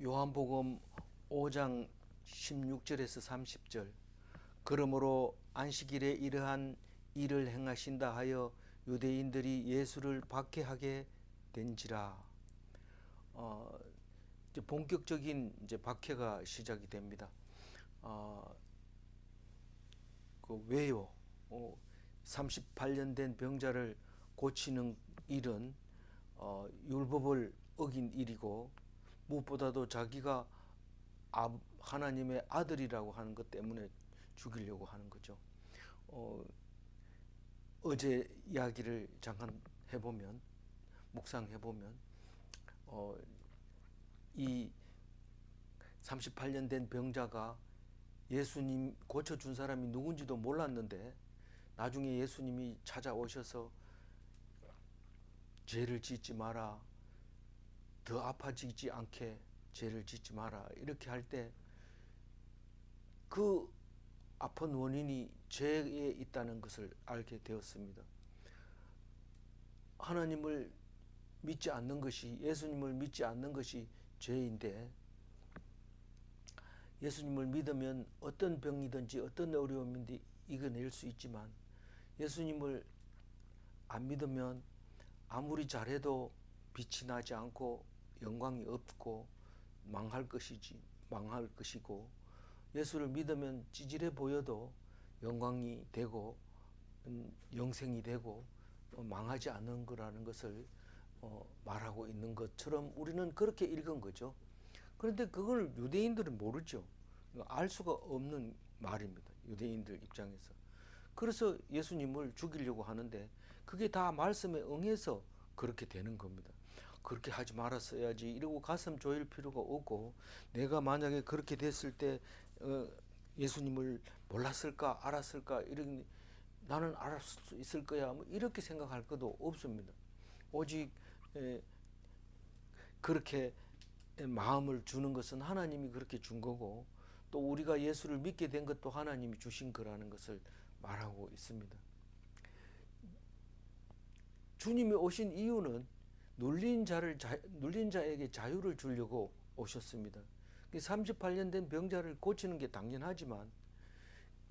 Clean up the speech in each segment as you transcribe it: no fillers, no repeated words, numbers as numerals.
요한복음 5장 16절에서 30절. 그러므로 안식일에 이러한 일을 행하신다 하여 유대인들이 예수를 박해하게 된지라. 이제 본격적인 이제 박해가 시작이 됩니다. 왜요? 38년 된 병자를 고치는 일은 율법을 어긴 일이고, 무엇보다도 자기가 하나님의 아들이라고 하는 것 때문에 죽이려고 하는 거죠. 어제 이야기를 잠깐 해보면, 묵상해보면, 이 38년 된 병자가 예수님 고쳐준 사람이 누군지도 몰랐는데, 나중에 예수님이 찾아오셔서 죄를 짓지 마라, 더 아파지지 않게 죄를 짓지 마라, 이렇게 할 때 그 아픈 원인이 죄에 있다는 것을 알게 되었습니다. 하나님을 믿지 않는 것이, 예수님을 믿지 않는 것이 죄인데, 예수님을 믿으면 어떤 병이든지 어떤 어려움인지 이겨낼 수 있지만, 예수님을 안 믿으면 아무리 잘해도 빛이 나지 않고 영광이 없고 망할 것이고, 예수를 믿으면 찌질해 보여도 영광이 되고 영생이 되고 망하지 않는 거라는 것을 말하고 있는 것처럼 우리는 그렇게 읽은 거죠. 그런데 그걸 유대인들은 모르죠. 알 수가 없는 말입니다, 유대인들 입장에서. 그래서 예수님을 죽이려고 하는데, 그게 다 말씀에 응해서 그렇게 되는 겁니다. 그렇게 하지 말았어야지 이러고 가슴 조일 필요가 없고, 내가 만약에 그렇게 됐을 때 예수님을 몰랐을까 알았을까, 이런, 나는 알을 수 있을 거야, 뭐 이렇게 생각할 것도 없습니다. 오직 그렇게 마음을 주는 것은 하나님이 그렇게 준 거고, 또 우리가 예수를 믿게 된 것도 하나님이 주신 거라는 것을 말하고 있습니다. 주님이 오신 이유는 눌린 자에게 자유를 주려고 오셨습니다. 38년 된 병자를 고치는 게 당연하지만,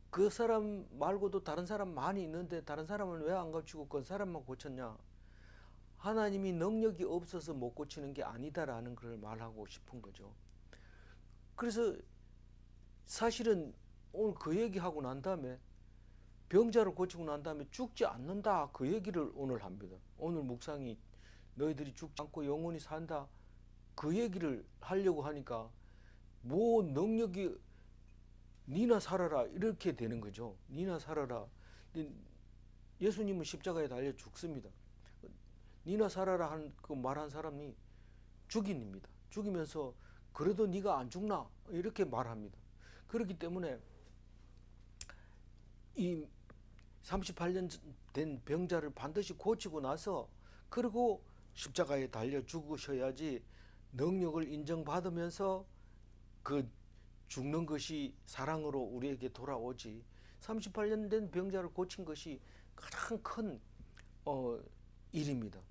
그 사람 말고도 다른 사람 많이 있는데 다른 사람은 왜 안 고치고 그 사람만 고쳤냐? 하나님이 능력이 없어서 못 고치는 게 아니다라는 걸 말하고 싶은 거죠. 그래서 사실은 오늘 그 얘기하고 난 다음에, 병자를 고치고 난 다음에 죽지 않는다, 그 얘기를 오늘 합니다. 오늘 묵상이 너희들이 죽지 않고 영원히 산다, 그 얘기를 하려고 하니까 뭐 능력이, 니나 살아라 이렇게 되는 거죠. 니나 살아라. 예수님은 십자가에 달려 죽습니다. 니나 살아라 한 그 말한 사람이 죽인입니다. 죽이면서 그래도 네가 안 죽나 이렇게 말합니다. 그렇기 때문에 이 38년 된 병자를 반드시 고치고 나서, 그리고 십자가에 달려 죽으셔야지 능력을 인정받으면서 그 죽는 것이 사랑으로 우리에게 돌아오지, 38년 된 병자를 고친 것이 가장 큰 일입니다.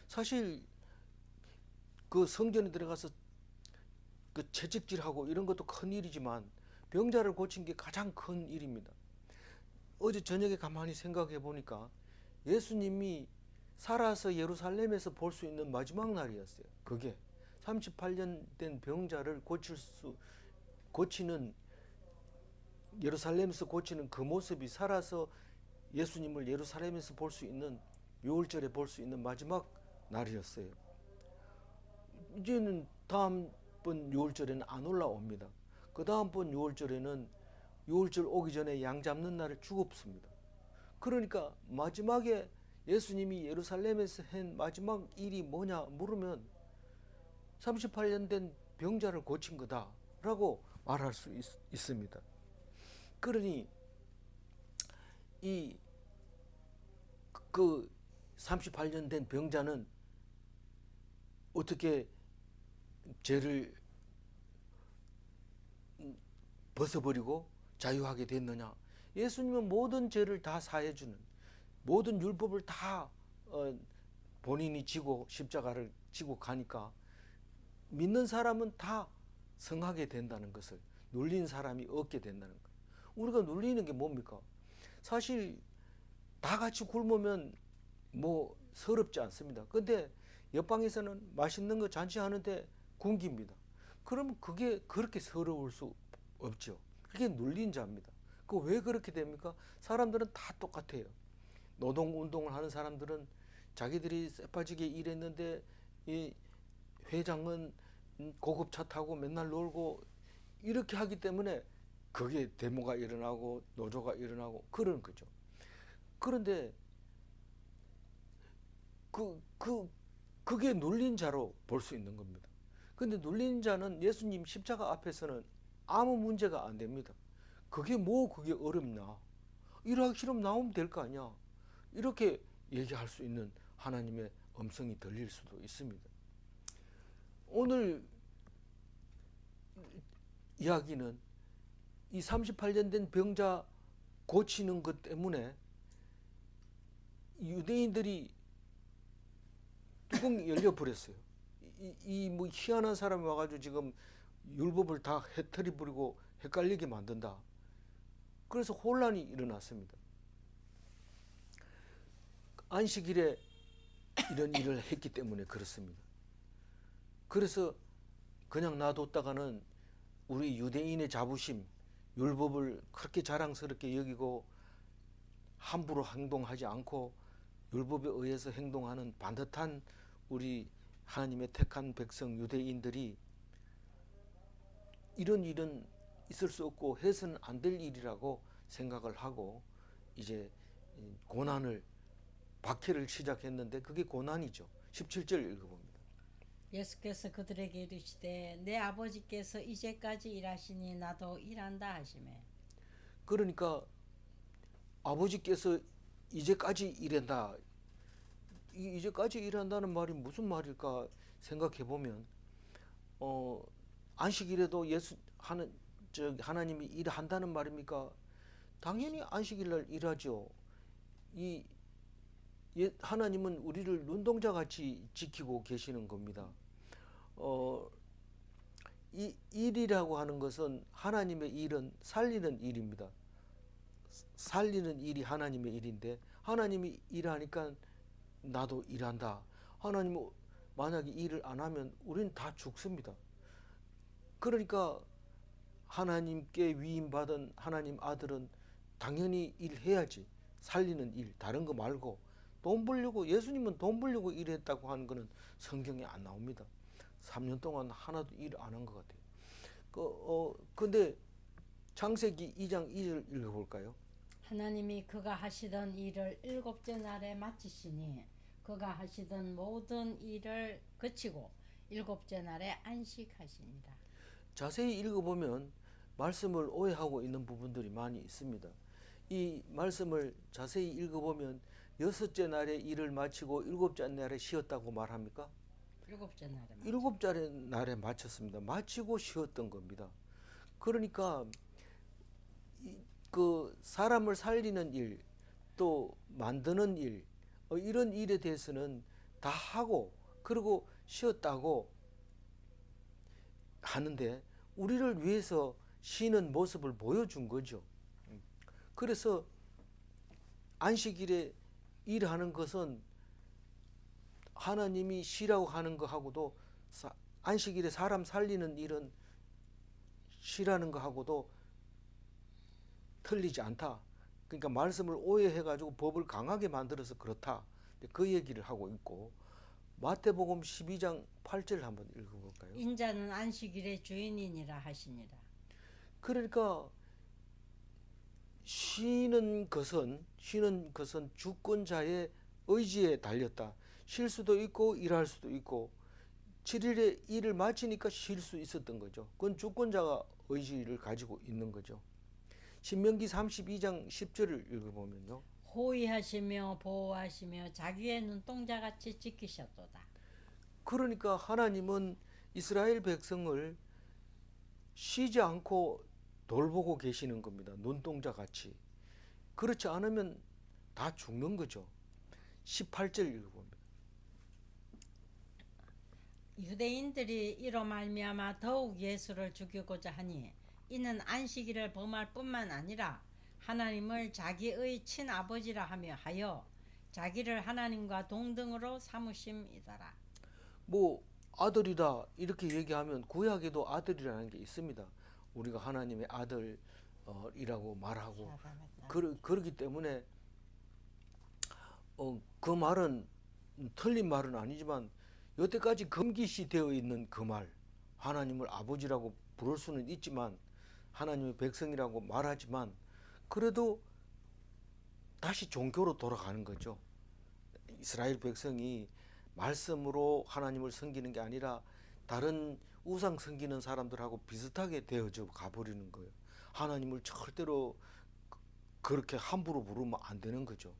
사실 그 성전에 들어가서 그 채찍질하고 이런 것도 큰 일이지만, 병자를 고친 게 가장 큰 일입니다. 어제 저녁에 가만히 생각해 보니까 예수님이 살아서 예루살렘에서 볼 수 있는 마지막 날이었어요. 그게 38년 된 병자를 고치는, 예루살렘에서 고치는 그 모습이 살아서 예수님을 예루살렘에서 볼 수 있는, 6월절에 볼 수 있는 마지막 날이었어요. 이제는 다음번 6월절에는 안 올라옵니다. 그 다음번 6월절에는 6월절 오기 전에 양 잡는 날을 죽었습니다. 그러니까 마지막에 예수님이 예루살렘에서 한 마지막 일이 뭐냐 물으면 38년 된 병자를 고친 거다라고 말할 수 있습니다. 그러니 그 38년 된 병자는 어떻게 죄를 벗어버리고 자유하게 됐느냐? 예수님은 모든 죄를 다 사해주는, 모든 율법을 다 본인이 지고 십자가를 지고 가니까 믿는 사람은 다 성하게 된다는 것을, 눌린 사람이 얻게 된다는 것. 우리가 눌리는 게 뭡니까? 사실 다 같이 굶으면 뭐 서럽지 않습니다. 근데 옆방에서는 맛있는 거 잔치하는데 굶깁니다. 그러면 그게 그렇게 서러울 수 없죠. 그게 눌린 자입니다. 그 왜 그렇게 됩니까? 사람들은 다 똑같아요. 노동 운동을 하는 사람들은 자기들이 쎄빠지게 일했는데 이 회장은 고급 차 타고 맨날 놀고 이렇게 하기 때문에 그게 데모가 일어나고 노조가 일어나고 그런 거죠. 그런데 그게 눌린 자로 볼 수 있는 겁니다. 근데 눌린 자는 예수님 십자가 앞에서는 아무 문제가 안 됩니다. 그게 어렵나? 일하기 싫으면 나오면 될 거 아니야. 이렇게 얘기할 수 있는 하나님의 음성이 들릴 수도 있습니다. 오늘 이야기는 이 38년 된 병자 고치는 것 때문에 유대인들이 뚜껑이 열려 버렸어요. 이 뭐 희한한 사람이 와가지고 지금 율법을 다 해터리 부리고 헷갈리게 만든다. 그래서 혼란이 일어났습니다. 안식일에 이런 일을 했기 때문에 그렇습니다. 그래서 그냥 놔뒀다가는 우리 유대인의 자부심, 율법을 그렇게 자랑스럽게 여기고 함부로 행동하지 않고 율법에 의해서 행동하는 반듯한 우리 하나님의 택한 백성 유대인들이 이런 일은 있을 수 없고 해서는 안 될 일이라고 생각을 하고 이제 고난을 박해를 시작했는데 그게 고난이죠. 17절 읽어봅니다. 예수께서 그들에게 이르시되 내 아버지께서 이제까지 일하시니 나도 일한다 하시매. 그러니까 아버지께서 이제까지 일한다. 이제까지 일한다는 말이 무슨 말일까 생각해 보면 안식일에도 하나님이 일한다는 말입니까? 당연히 안식일날 일하죠. 이 하나님은 우리를 눈동자 같이 지키고 계시는 겁니다. 이 일이라고 하는 것은 하나님의 일은 살리는 일입니다. 살리는 일이 하나님의 일인데 하나님이 일하니까 나도 일한다. 하나님은 만약에 일을 안 하면 우리는 다 죽습니다. 그러니까 하나님께 위임받은 하나님 아들은 당연히 일해야지. 살리는 일, 다른 거 말고 돈 벌려고, 예수님은 돈 벌려고 일했다고 하는 거는 성경에 안 나옵니다. 3년 동안 하나도 일 안 한 것 같아요. 근데 창세기 2장 2절 읽어볼까요? 하나님이 그가 하시던 일을 일곱째 날에 마치시니 그가 하시던 모든 일을 그치고 일곱째 날에 안식하시니라. 자세히 읽어보면 말씀을 오해하고 있는 부분들이 많이 있습니다. 이 말씀을 자세히 읽어보면 여섯째 날에 일을 마치고 일곱째 날에 쉬었다고 말합니까? 일곱째 날에 마쳤습니다. 마치고 쉬었던 겁니다. 그러니까 그 사람을 살리는 일, 또 만드는 일, 이런 일에 대해서는 다 하고 그리고 쉬었다고 하는데 우리를 위해서 쉬는 모습을 보여준 거죠. 그래서 안식일에 일하는 것은 하나님이 쉬라고 하는 거하고도 안식일에 사람 살리는 일은 쉬라는 거하고도 틀리지 않다. 그러니까 말씀을 오해해가지고 법을 강하게 만들어서 그렇다. 그 얘기를 하고 있고 마태복음 12장 8절 한번 읽어볼까요? 인자는 안식일의 주인이니라 하시니라. 그러니까 쉬는 것은 주권자의 의지에 달렸다. 쉴 수도 있고 일할 수도 있고 7일에 일을 마치니까 쉴 수 있었던 거죠. 그건 주권자가 의지를 가지고 있는 거죠. 신명기 32장 10절을 읽어보면요. 호위하시며 보호하시며 자기의 눈동자같이 지키셨도다. 그러니까 하나님은 이스라엘 백성을 쉬지 않고 돌보고 계시는 겁니다. 눈동자같이. 그렇지 않으면 다 죽는 거죠. 18절 읽어봅니다. 유대인들이 이로 말미암아 더욱 예수를 죽이고자 하니 이는 안식일을 범할 뿐만 아니라 하나님을 자기의 친아버지라 하여 자기를 하나님과 동등으로 삼으심이더라. 뭐 아들이다 이렇게 얘기하면 구약에도 아들이라는 게 있습니다. 우리가 하나님의 아들이라고 말하고 그렇기 때문에 그 말은 틀린 말은 아니지만 여태까지 금기시 되어 있는 그 말, 하나님을 아버지라고 부를 수는 있지만 하나님의 백성이라고 말하지만 그래도 다시 종교로 돌아가는 거죠. 이스라엘 백성이 말씀으로 하나님을 섬기는 게 아니라 다른 우상 섬기는 사람들하고 비슷하게 되어져 가버리는 거예요. 하나님을 절대로 그렇게 함부로 부르면 안 되는 거죠.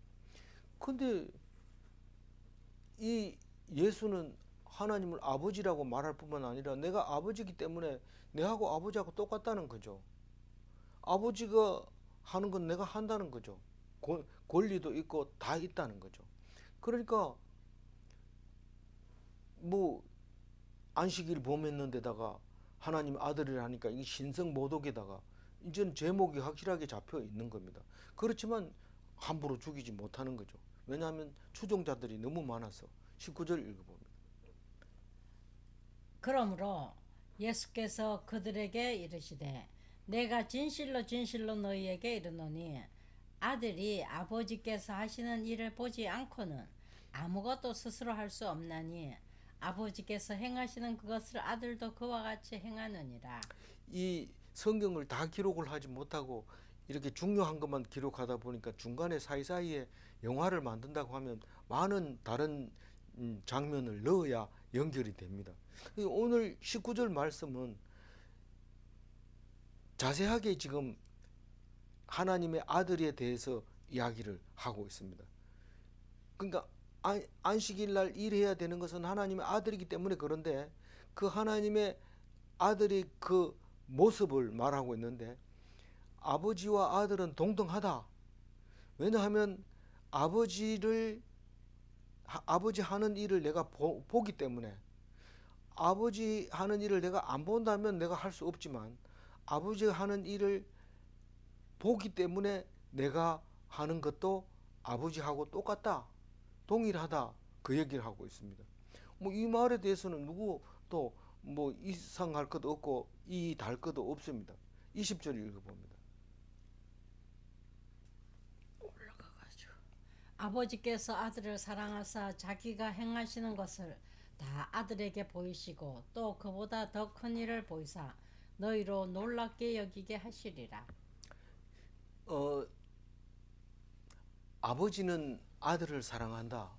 근데 이 예수는 하나님을 아버지라고 말할 뿐만 아니라 내가 아버지이기 때문에 내하고 아버지하고 똑같다는 거죠. 아버지가 하는 건 내가 한다는 거죠. 권리도 있고 다 있다는 거죠. 그러니까 뭐 안식일 범했는데다가 하나님 아들이라니까 이 신성모독에다가 이제는 제목이 확실하게 잡혀 있는 겁니다. 그렇지만 함부로 죽이지 못하는 거죠. 왜냐하면 추종자들이 너무 많아서. 19절 읽어봅니다. 그러므로 예수께서 그들에게 이르시되 내가 진실로 진실로 너희에게 이르노니 아들이 아버지께서 하시는 일을 보지 않고는 아무것도 스스로 할 수 없나니 아버지께서 행하시는 그것을 아들도 그와 같이 행하느니라. 이 성경을 다 기록을 하지 못하고 이렇게 중요한 것만 기록하다 보니까 중간에 사이사이에 영화를 만든다고 하면 많은 다른 장면을 넣어야 연결이 됩니다. 오늘 19절 말씀은 자세하게 지금 하나님의 아들에 대해서 이야기를 하고 있습니다. 그러니까 안식일 날 일해야 되는 것은 하나님의 아들이기 때문에 그런데 그 하나님의 아들의 그 모습을 말하고 있는데 아버지와 아들은 동등하다. 왜냐하면 아버지 하는 일을 내가 보기 때문에 아버지 하는 일을 내가 안 본다면 내가 할 수 없지만 아버지가 하는 일을 보기 때문에 내가 하는 것도 아버지하고 똑같다. 동일하다. 그 얘기를 하고 있습니다. 뭐 이 말에 대해서는 누구 또 뭐 이상할 것도 없고 이달 것도 없습니다. 20절 읽어봅니다. 올라가가지고 아버지께서 아들을 사랑하사 자기가 행하시는 것을 다 아들에게 보이시고 또 그보다 더 큰 일을 보이사 너희로 놀랍게 여기게 하시리라. 아버지는 아들을 사랑한다.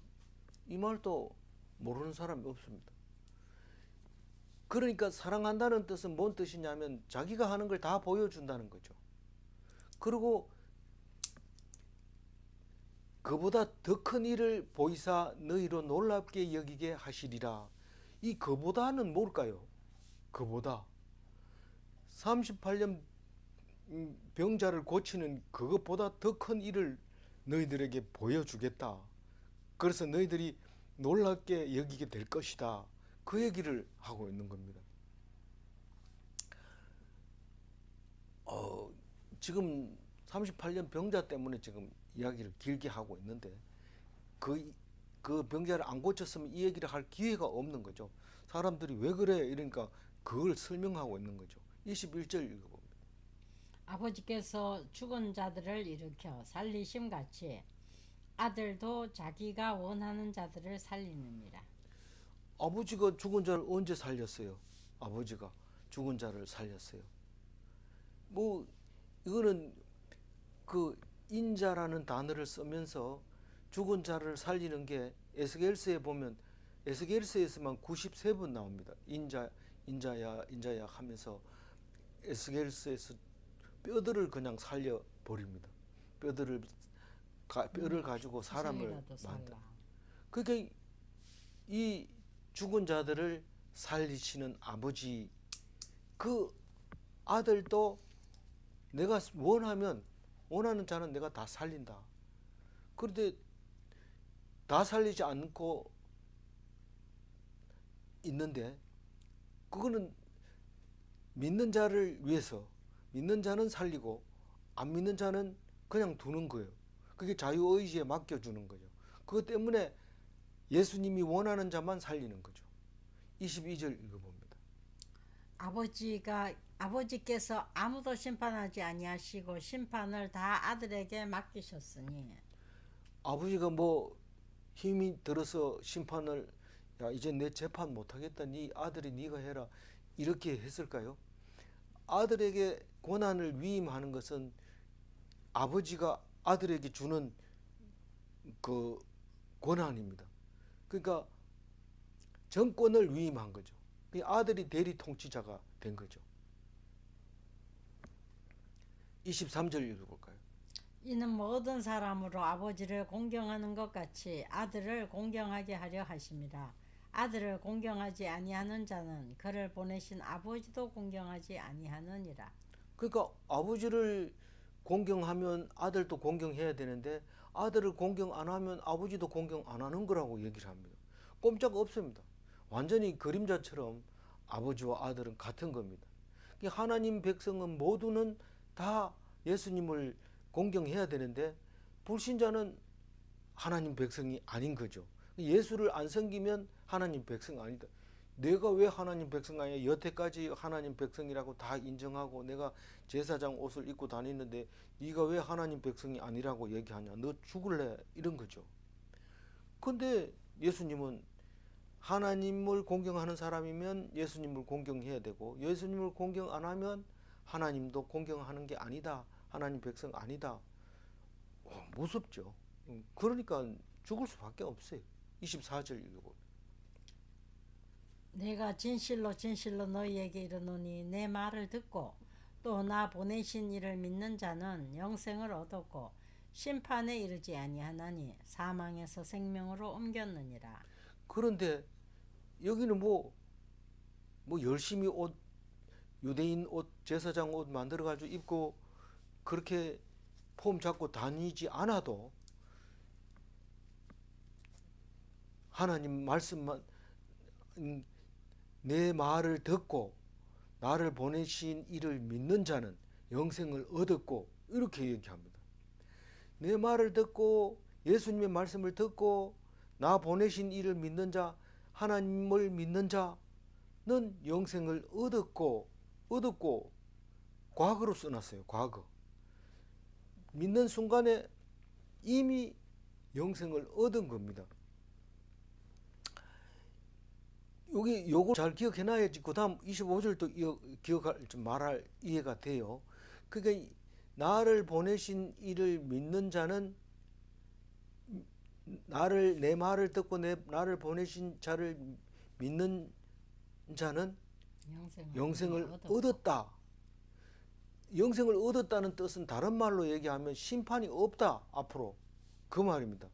이 말도 모르는 사람이 없습니다. 그러니까 사랑한다는 뜻은 뭔 뜻이냐면 자기가 하는 걸 다 보여준다는 거죠. 그리고 그보다 더 큰 일을 보이사 너희로 놀랍게 여기게 하시리라. 이 그보다는 뭘까요? 그보다 38년 병자를 고치는 그것보다 더 큰 일을 너희들에게 보여주겠다. 그래서 너희들이 놀랍게 여기게 될 것이다. 그 얘기를 하고 있는 겁니다. 지금 38년 병자 때문에 지금 이야기를 길게 하고 있는데 그 병자를 안 고쳤으면 이 얘기를 할 기회가 없는 거죠. 사람들이 왜 그래 이러니까 그걸 설명하고 있는 거죠. 21절 읽어봅니다. 아버지께서 죽은 자들을 일으켜 살리심 같이 아들도 자기가 원하는 자들을 살리느니라. 아버지가 죽은 자를 언제 살렸어요? 아버지가 죽은 자를 살렸어요. 뭐 이거는 그 인자라는 단어를 쓰면서 죽은 자를 살리는 게 에스겔서에 보면 에스겔서에서만 93번 나옵니다. 인자야 하면서 에스겔서에서 뼈들을 그냥 살려 버립니다. 뼈를 가지고 사람을 만든. 그러니까 이 죽은 자들을 살리시는 아버지, 그 아들도 내가 원하는 자는 내가 다 살린다. 그런데 다 살리지 않고 있는데 그거는 믿는 자를 위해서 믿는 자는 살리고 안 믿는 자는 그냥 두는 거예요. 그게 자유의지에 맡겨주는 거죠. 그것 때문에 예수님이 원하는 자만 살리는 거죠. 22절 읽어봅니다. 아버지께서 아무도 심판하지 아니하시고 심판을 다 아들에게 맡기셨으니. 아버지가 뭐 힘이 들어서 심판을 야 이제 내 재판 못하겠다 네 아들이 네가 해라 이렇게 했을까요? 아들에게 권한을 위임하는 것은 아버지가 아들에게 주는 그 권한입니다. 그러니까 정권을 위임한 거죠. 그 아들이 대리 통치자가 된 거죠. 23절 읽어볼까요? 이는 모든 사람으로 아버지를 공경하는 것 같이 아들을 공경하게 하려 하심이라. 아들을 공경하지 아니하는 자는 그를 보내신 아버지도 공경하지 아니하느니라. 그러니까 아버지를 공경하면 아들도 공경해야 되는데 아들을 공경 안 하면 아버지도 공경 안 하는 거라고 얘기를 합니다. 꼼짝 없습니다. 완전히 그림자처럼 아버지와 아들은 같은 겁니다. 하나님 백성은 모두는 다 예수님을 공경해야 되는데 불신자는 하나님 백성이 아닌 거죠. 예수를 안 섬기면 하나님 백성 아니다. 내가 왜 하나님 백성 아니야? 여태까지 하나님 백성이라고 다 인정하고 내가 제사장 옷을 입고 다니는데 네가 왜 하나님 백성이 아니라고 얘기하냐? 너 죽을래? 이런 거죠. 근데 예수님은 하나님을 공경하는 사람이면 예수님을 공경해야 되고 예수님을 공경 안 하면 하나님도 공경하는 게 아니다. 하나님 백성 아니다. 무섭죠. 그러니까 죽을 수밖에 없어요. 24절 읽고 내가 진실로 진실로 너희에게 이르노니 내 말을 듣고 또 나 보내신 이를 믿는 자는 영생을 얻었고 심판에 이르지 아니하나니 사망에서 생명으로 옮겼느니라. 그런데 여기는 뭐 열심히 옷 유대인 옷 제사장 옷 만들어 가지고 입고 그렇게 폼 잡고 다니지 않아도 하나님 말씀만 내 말을 듣고 나를 보내신 이를 믿는 자는 영생을 얻었고 이렇게 얘기합니다. 내 말을 듣고 예수님의 말씀을 듣고 나 보내신 이를 믿는 자 하나님을 믿는 자는 영생을 얻었고 과거로 써놨어요. 과거 믿는 순간에 이미 영생을 얻은 겁니다. 여기 요걸 잘 기억해놔야지 그 다음 25절도 기억할 좀 말할 이해가 돼요. 그러니까 나를 보내신 이를 믿는 자는 내 말을 듣고 나를 보내신 자를 믿는 자는 영생을 얻었다. 영생을 얻었다는 뜻은 다른 말로 얘기하면 심판이 없다 앞으로 그 말입니다.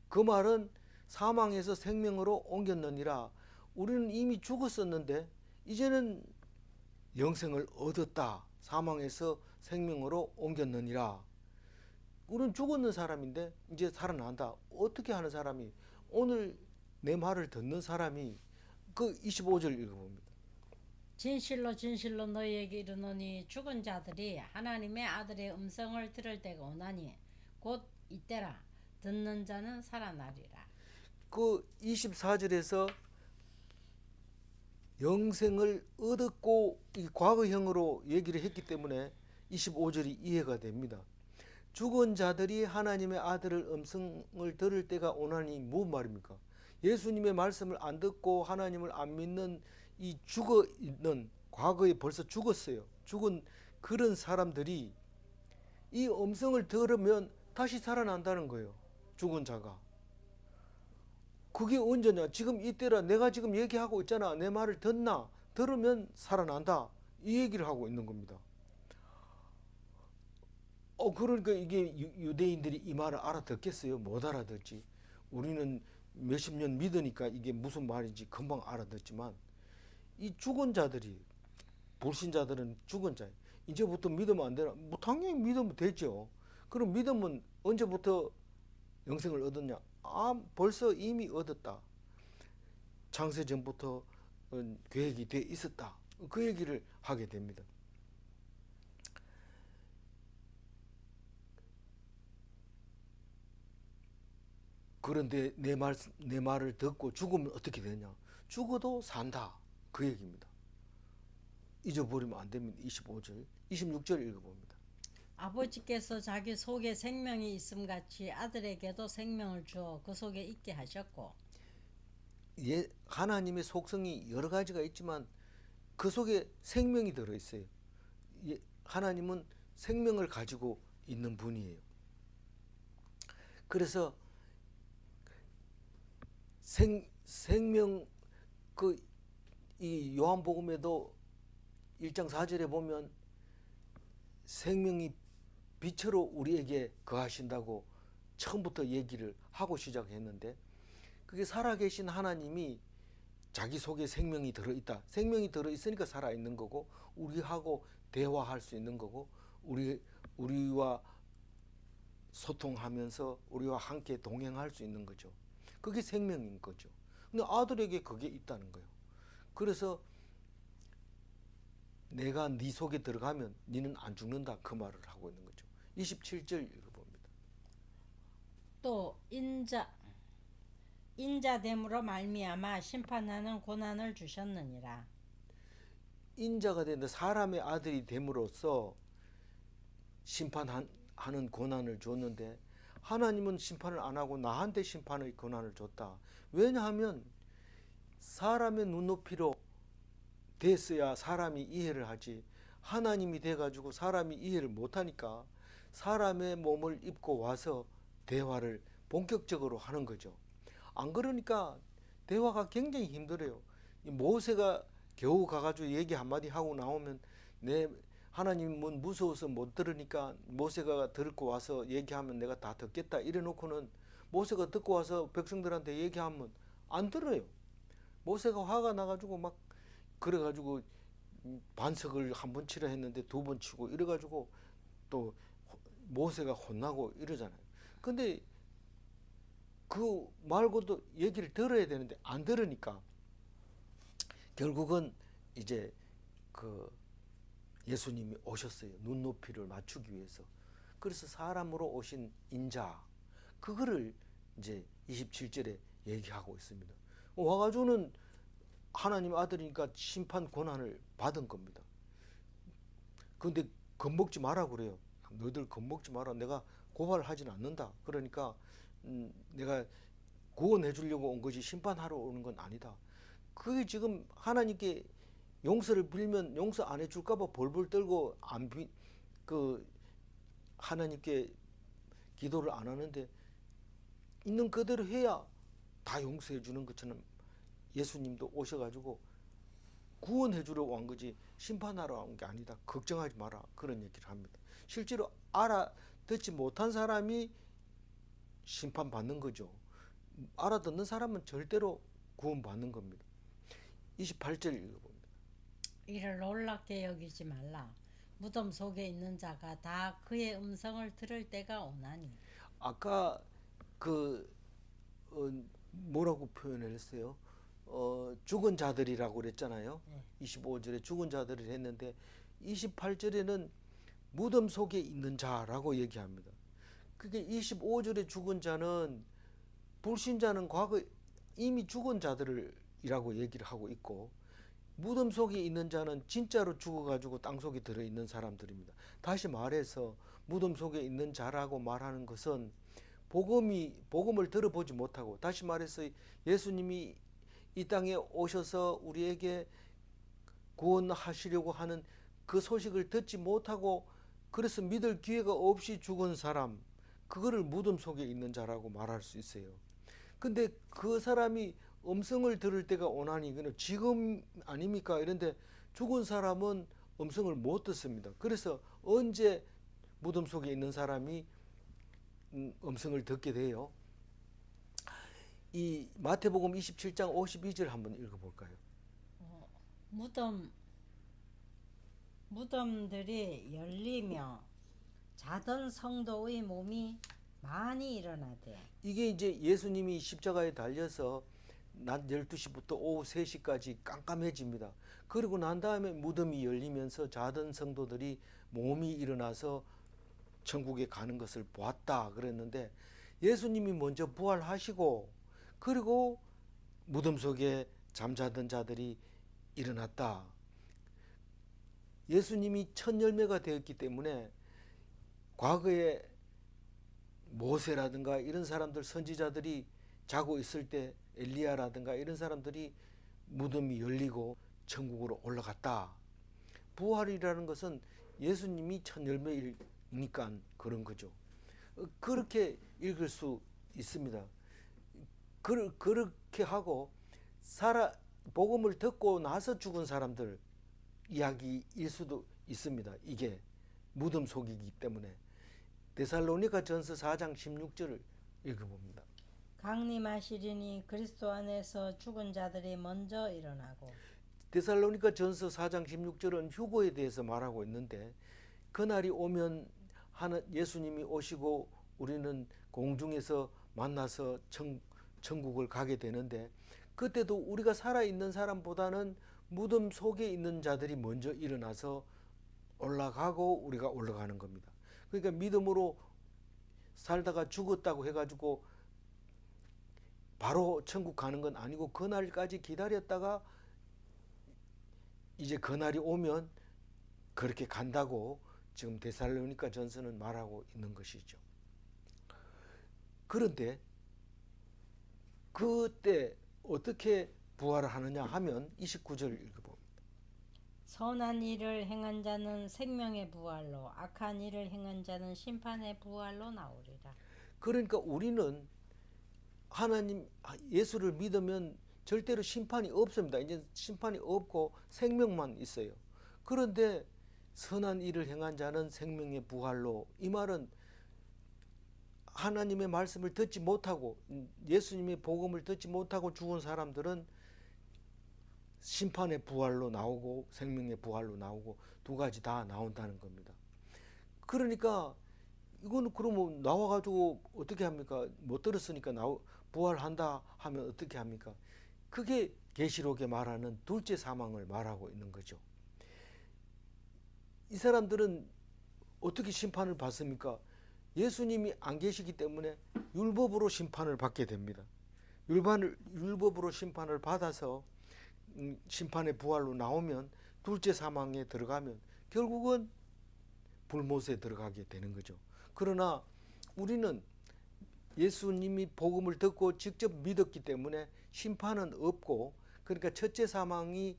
그 말은 사망에서 생명으로 옮겼느니라. 우리는 이미 죽었었는데 이제는 영생을 얻었다. 사망에서 생명으로 옮겼느니라. 우리는 죽었는 사람인데 이제 살아난다. 어떻게 하는 사람이 오늘 내 말을 듣는 사람이 그 25절 읽어봅니다. 진실로 진실로 너희에게 이르노니 죽은 자들이 하나님의 아들의 음성을 들을 때가 오나니 곧 이때라. 듣는 자는 살아나리라. 그 24절에서 영생을 얻었고 과거형으로 얘기를 했기 때문에 25절이 이해가 됩니다. 죽은 자들이 하나님의 아들의 음성을 들을 때가 오나니 무슨 말입니까? 예수님의 말씀을 안 듣고 하나님을 안 믿는 이 죽어 있는 과거에 벌써 죽었어요. 죽은 그런 사람들이 이 음성을 들으면 다시 살아난다는 거예요. 죽은 자가. 그게 언제냐? 지금 이때라. 내가 지금 얘기하고 있잖아. 내 말을 듣나? 들으면 살아난다. 이 얘기를 하고 있는 겁니다. 그러니까 이게 유대인들이 이 말을 알아듣겠어요? 못 알아듣지. 우리는 몇십 년 믿으니까 이게 무슨 말인지 금방 알아듣지만 이 죽은 자들이 불신자들은 죽은 자 이제부터 믿으면 안 되나? 뭐 당연히 믿으면 되죠. 그럼 믿으면 언제부터 영생을 얻었냐? 벌써 이미 얻었다. 창세 전부터 계획이 돼 있었다. 그 얘기를 하게 됩니다. 그런데 내 말을 듣고 죽으면 어떻게 되냐? 죽어도 산다. 그 얘기입니다. 잊어버리면 안 됩니다. 25절, 26절 읽어봅니다. 아버지께서 자기 속에 생명이 있음 같이 아들에게도 생명을 주어 그 속에 있게 하셨고. 하나님의 속성이 여러 가지가 있지만 그 속에 생명이 들어있어요. 하나님은 생명을 가지고 있는 분이에요. 그래서 생명 이 요한복음에도 1장 4절에 보면 생명이 빛으로 우리에게 거하신다고 처음부터 얘기를 하고 시작했는데, 그게 살아계신 하나님이 자기 속에 생명이 들어있다. 생명이 들어있으니까 살아있는 거고, 우리하고 대화할 수 있는 거고, 우리와 소통하면서 우리와 함께 동행할 수 있는 거죠. 그게 생명인 거죠. 근데 아들에게 그게 있다는 거예요. 그래서 내가 네 속에 들어가면 너는 안 죽는다, 그 말을 하고 있는 거죠. 27절 읽어봅니다. 또 인자됨으로 말미암아 심판하는 고난을 주셨느니라. 인자가 되는데 사람의 아들이 됨으로써 심판하는 고난을 줬는데, 하나님은 심판을 안 하고 나한테 심판의 고난을 줬다. 왜냐하면 사람의 눈높이로 됐어야 사람이 이해를 하지, 하나님이 돼가지고 사람이 이해를 못하니까 사람의 몸을 입고 와서 대화를 본격적으로 하는 거죠. 안 그러니까 대화가 굉장히 힘들어요. 모세가 겨우 가가지고 얘기 한마디 하고 나오면 하나님은 무서워서 못 들으니까 모세가 듣고 와서 얘기하면 내가 다 듣겠다 이래 놓고는, 모세가 듣고 와서 백성들한테 얘기하면 안 들어요. 모세가 화가 나가지고 막 그래가지고 반석을 한 번 치려 했는데 두 번 치고 이래가지고 또 모세가 혼나고 이러잖아요. 근데 그 말고도 얘기를 들어야 되는데 안 들으니까 결국은 이제 그 예수님이 오셨어요. 눈높이를 맞추기 위해서. 그래서 사람으로 오신 인자, 그거를 이제 27절에 얘기하고 있습니다. 와가지고는 하나님 아들이니까 심판 권한을 받은 겁니다. 근데 겁먹지 마라 그래요. 너희들 겁먹지 마라. 내가 고발하지는 않는다. 그러니까 내가 구원해 주려고 온 거지 심판하러 오는 건 아니다. 그게 지금 하나님께 용서를 빌면 용서 안 해줄까 봐 벌벌 떨고 하나님께 기도를 안 하는데, 있는 그대로 해야 다 용서해 주는 것처럼 예수님도 오셔가지고 구원해 주려고 한 거지 심판하러 온 게 아니다. 걱정하지 마라. 그런 얘기를 합니다. 실제로 알아듣지 못한 사람이 심판받는 거죠. 알아듣는 사람은 절대로 구원받는 겁니다. 28절 읽어봅니다. 이를 놀랍게 여기지 말라. 무덤 속에 있는 자가 다 그의 음성을 들을 때가 오나니. 아까 뭐라고 표현을 했어요? 죽은 자들이라고 그랬잖아요. 네. 25절에 죽은 자들을 했는데 28절에는 무덤 속에 있는 자라고 얘기합니다. 그게 25절에 죽은 자는 불신자는 과거 이미 죽은 자들이라고 얘기를 하고 있고, 무덤 속에 있는 자는 진짜로 죽어가지고 땅 속에 들어있는 사람들입니다. 다시 말해서 무덤 속에 있는 자라고 말하는 것은 복음을 들어보지 못하고, 다시 말해서 예수님이 이 땅에 오셔서 우리에게 구원하시려고 하는 그 소식을 듣지 못하고 그래서 믿을 기회가 없이 죽은 사람, 그거를 무덤 속에 있는 자라고 말할 수 있어요. 근데 그 사람이 음성을 들을 때가 오나니, 그는 지금 아닙니까? 이런데 죽은 사람은 음성을 못 듣습니다. 그래서 언제 무덤 속에 있는 사람이 음성을 듣게 돼요? 이 마태복음 27장 52절 한번 읽어볼까요? 무덤들이 열리며 자던 성도의 몸이 많이 일어나되. 이게 이제 예수님이 십자가에 달려서 낮 12시부터 오후 3시까지 깜깜해집니다. 그리고 난 다음에 무덤이 열리면서 자던 성도들이 몸이 일어나서 천국에 가는 것을 보았다 그랬는데, 예수님이 먼저 부활하시고 그리고 무덤 속에 잠자던 자들이 일어났다. 예수님이 첫 열매가 되었기 때문에 과거에 모세라든가 이런 사람들, 선지자들이 자고 있을 때 엘리야라든가 이런 사람들이 무덤이 열리고 천국으로 올라갔다. 부활이라는 것은 예수님이 첫 열매이니까 그런 거죠. 그렇게 읽을 수 있습니다. 그렇게 하고 복음을 듣고 나서 죽은 사람들 이야기일 수도 있습니다. 이게 무덤 속이기 때문에. 데살로니가 전서 4장 16절을 읽어봅니다. 강림하시리니 그리스도 안에서 죽은 자들이 먼저 일어나고. 데살로니가 전서 4장 16절은 휴거에 대해서 말하고 있는데, 그날이 오면 예수님이 오시고 우리는 공중에서 만나서 천국을 가게 되는데, 그때도 우리가 살아있는 사람보다는 무덤 속에 있는 자들이 먼저 일어나서 올라가고 우리가 올라가는 겁니다. 그러니까 믿음으로 살다가 죽었다고 해가지고 바로 천국 가는 건 아니고, 그날까지 기다렸다가 이제 그날이 오면 그렇게 간다고 지금 데살로니가 전서는 말하고 있는 것이죠. 그런데 그때 어떻게 부활을 하느냐 하면 29절 읽어봅니다. 선한 일을 행한 자는 생명의 부활로, 악한 일을 행한 자는 심판의 부활로 나오리라. 그러니까 우리는 하나님 예수를 믿으면 절대로 심판이 없습니다. 이제 심판이 없고 생명만 있어요. 그런데 선한 일을 행한 자는 생명의 부활로, 이 말은 하나님의 말씀을 듣지 못하고 예수님의 복음을 듣지 못하고 죽은 사람들은 심판의 부활로 나오고 생명의 부활로 나오고 두 가지 다 나온다는 겁니다. 그러니까 이거는 그러면 나와가지고 어떻게 합니까? 못 들었으니까 부활한다 하면 어떻게 합니까? 그게 계시록에 말하는 둘째 사망을 말하고 있는 거죠. 이 사람들은 어떻게 심판을 받습니까? 예수님이 안 계시기 때문에 율법으로 심판을 받게 됩니다. 율법으로 심판을 받아서 심판의 부활로 나오면, 둘째 사망에 들어가면 결국은 불못에 들어가게 되는 거죠. 그러나 우리는 예수님이 복음을 듣고 직접 믿었기 때문에 심판은 없고, 그러니까 첫째 사망은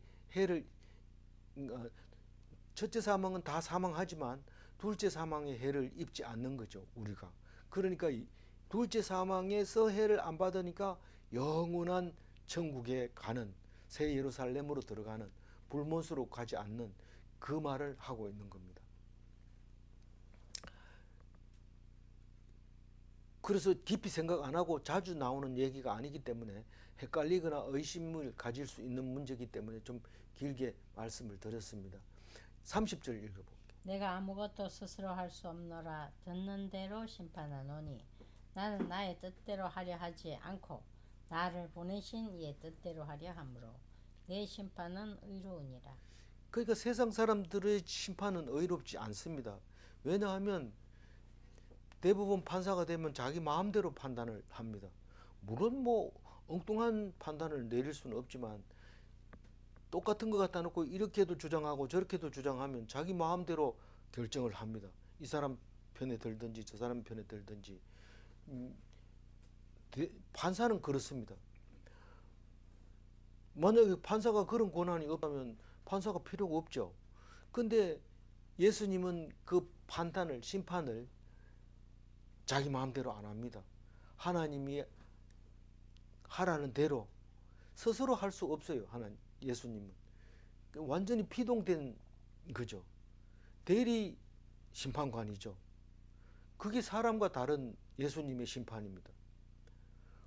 다 사망하지만 둘째 사망의 해를 입지 않는 거죠, 우리가. 그러니까 둘째 사망에서 해를 안 받으니까 영원한 천국에 가는, 새 예루살렘으로 들어가는, 불못으로 가지 않는 그 말을 하고 있는 겁니다. 그래서 깊이 생각 안 하고 자주 나오는 얘기가 아니기 때문에 헷갈리거나 의심을 가질 수 있는 문제이기 때문에 좀 길게 말씀을 드렸습니다. 30절 읽어볼게요. 내가 아무것도 스스로 할 수 없노라. 듣는 대로 심판하노니 나는 나의 뜻대로 하려 하지 않고 나를 보내신 이의 뜻대로 하려 함으로 내 심판은 의로우니라. 그러니까 세상 사람들의 심판은 의롭지 않습니다. 왜냐하면 대부분 판사가 되면 자기 마음대로 판단을 합니다. 물론 엉뚱한 판단을 내릴 수는 없지만, 똑같은 거 갖다 놓고 이렇게도 주장하고 저렇게도 주장하면 자기 마음대로 결정을 합니다. 이 사람 편에 들든지 저 사람 편에 들든지. 판사는 그렇습니다. 만약에 판사가 그런 권한이 없다면 판사가 필요가 없죠. 근데 예수님은 그 판단을, 심판을 자기 마음대로 안 합니다. 하나님이 하라는 대로 스스로 할 수 없어요. 예수님은 완전히 피동된 거죠. 대리 심판관이죠. 그게 사람과 다른 예수님의 심판입니다.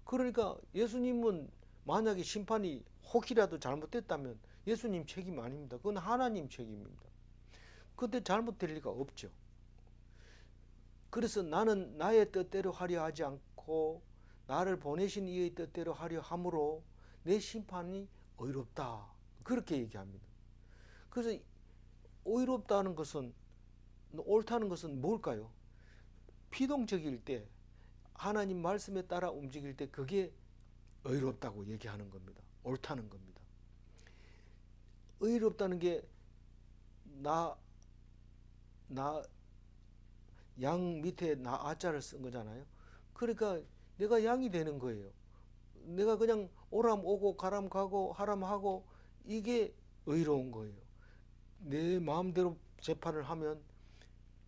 그러니까 예수님은 만약에 심판이 혹이라도 잘못됐다면 예수님 책임 아닙니다. 그건 하나님 책임입니다. 근데 잘못될 리가 없죠. 그래서 나는 나의 뜻대로 하려 하지 않고 나를 보내신 이의 뜻대로 하려 함으로 내 심판이 의롭다. 그렇게 얘기합니다. 그래서 의롭다는 것은, 옳다는 것은 뭘까요? 피동적일 때, 하나님 말씀에 따라 움직일 때 그게 의롭다고 얘기하는 겁니다. 옳다는 겁니다. 의롭다는 게 나 양 밑에 나 아자를 쓴 거잖아요. 그러니까 내가 양이 되는 거예요. 내가 그냥 오람 오고 가람 가고 하람 하고, 이게 의로운 거예요. 내 마음대로 재판을 하면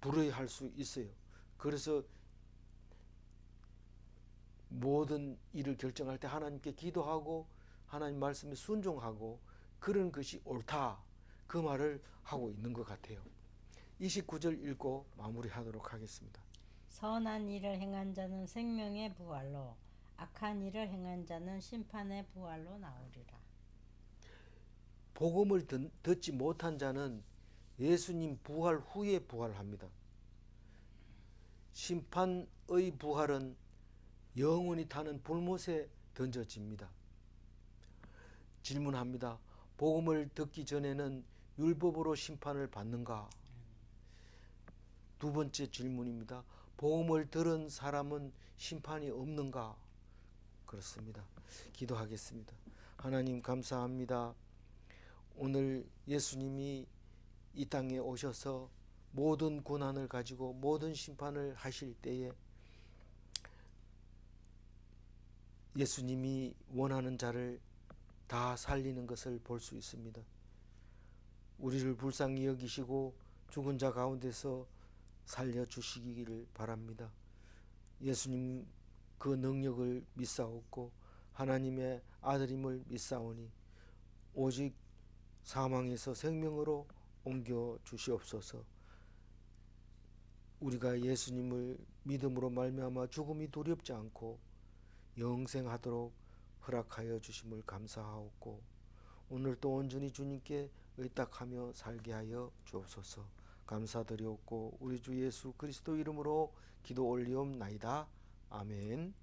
불의할 수 있어요. 그래서 모든 일을 결정할 때 하나님께 기도하고 하나님 말씀에 순종하고, 그런 것이 옳다, 그 말을 하고 있는 것 같아요. 29절 읽고 마무리하도록 하겠습니다. 선한 일을 행한 자는 생명의 부활로, 악한 일을 행한 자는 심판의 부활로 나오리라. 복음을 듣지 못한 자는 예수님 부활 후에 부활합니다. 심판의 부활은 영원히 타는 불못에 던져집니다. 질문합니다. 복음을 듣기 전에는 율법으로 심판을 받는가? 두 번째 질문입니다. 복음을 들은 사람은 심판이 없는가? 그렇습니다. 기도하겠습니다. 하나님 감사합니다. 오늘 예수님이 이 땅에 오셔서 모든 고난을 가지고 모든 심판을 하실 때에 예수님이 원하는 자를 다 살리는 것을 볼 수 있습니다. 우리를 불쌍히 여기시고 죽은 자 가운데서 살려주시기를 바랍니다. 예수님 그 능력을 믿사옵고 하나님의 아들임을 믿사오니 오직 사망에서 생명으로 옮겨 주시옵소서. 우리가 예수님을 믿음으로 말미암아 죽음이 두렵지 않고 영생하도록 허락하여 주심을 감사하옵고, 오늘 또 온전히 주님께 의탁하며 살게 하여 주옵소서. 감사드리옵고 우리 주 예수 그리스도 이름으로 기도 올리옵나이다. 아멘.